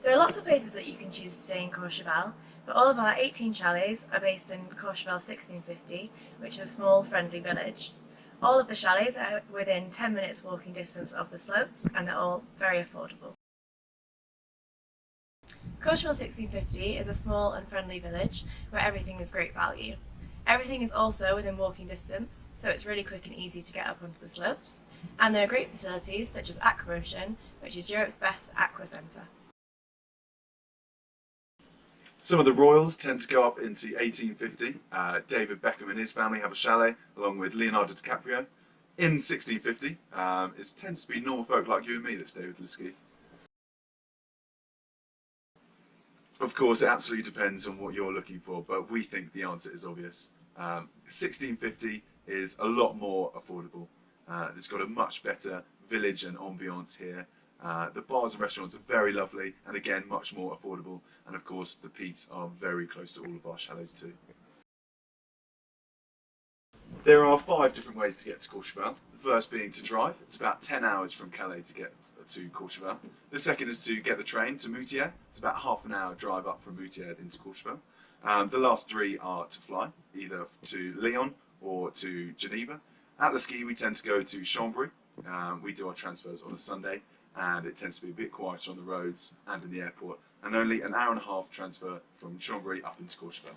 There are lots of places that you can choose to stay in Courchevel, but all of our 18 chalets are based in Courchevel 1650, which is a small, friendly village. All of the chalets are within 10 minutes walking distance of the slopes, and they're all very affordable. Courchevel 1650 is a small and friendly village where everything is great value. Everything is also within walking distance, so it's really quick and easy to get up onto the slopes, and there are great facilities such as Aquamotion, which is Europe's best aqua centre. Some of the royals tend to go up into 1850. David Beckham and his family have a chalet, along with Leonardo DiCaprio. In 1650, it tends to be normal folk like you and me that stay with Liski. Of course, it absolutely depends on what you're looking for, but we think the answer is obvious. 1650 is a lot more affordable. It's got a much better village and ambience here. The bars and restaurants are very lovely and again much more affordable, and of course the peats are very close to all of our chalets too. There are 5 different ways to get to Courchevel. The first being to drive. It's about 10 hours from Calais to get to Courchevel. The second is to get the train to Moutier. It's about half an hour drive up from Moutier into Courchevel. The last 3 are to fly, either to Lyon or to Geneva. At the ski we tend to go to Chambery. We do our transfers on a Sunday, and it tends to be a bit quieter on the roads and in the airport, and only an hour and a half transfer from Chambery up into Courchevel.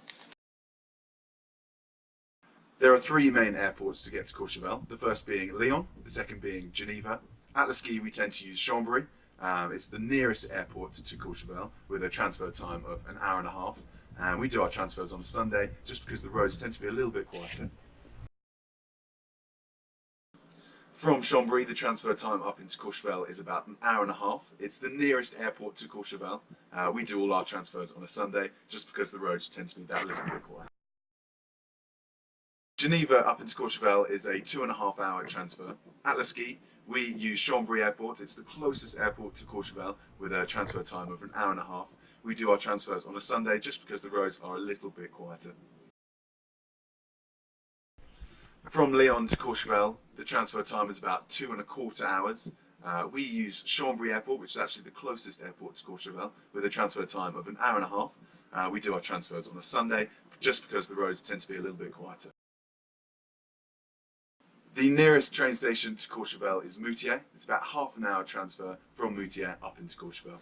There are 3 main airports to get to Courchevel, the first being Lyon, the second being Geneva. At the ski we tend to use Chambery. It's the nearest airport to Courchevel with a transfer time of an hour and a half, and we do our transfers on a Sunday just because the roads tend to be a little bit quieter. From Chambery, the transfer time up into Courchevel is about an hour and a half. It's the nearest airport to Courchevel. We do all our transfers on a Sunday just because the roads tend to be that little bit quiet. Geneva up into Courchevel is a 2.5 hour transfer. At the ski, we use Chambery Airport. It's the closest airport to Courchevel with a transfer time of an hour and a half. We do our transfers on a Sunday just because the roads are a little bit quieter. From Lyon to Courchevel, the transfer time is about 2.25 hours. We use Chambery Airport, which is actually the closest airport to Courchevel, with a transfer time of an hour and a half. We do our transfers on a Sunday just because the roads tend to be a little bit quieter. The nearest train station to Courchevel is Moutier. It's about half an hour transfer from Moutier up into Courchevel.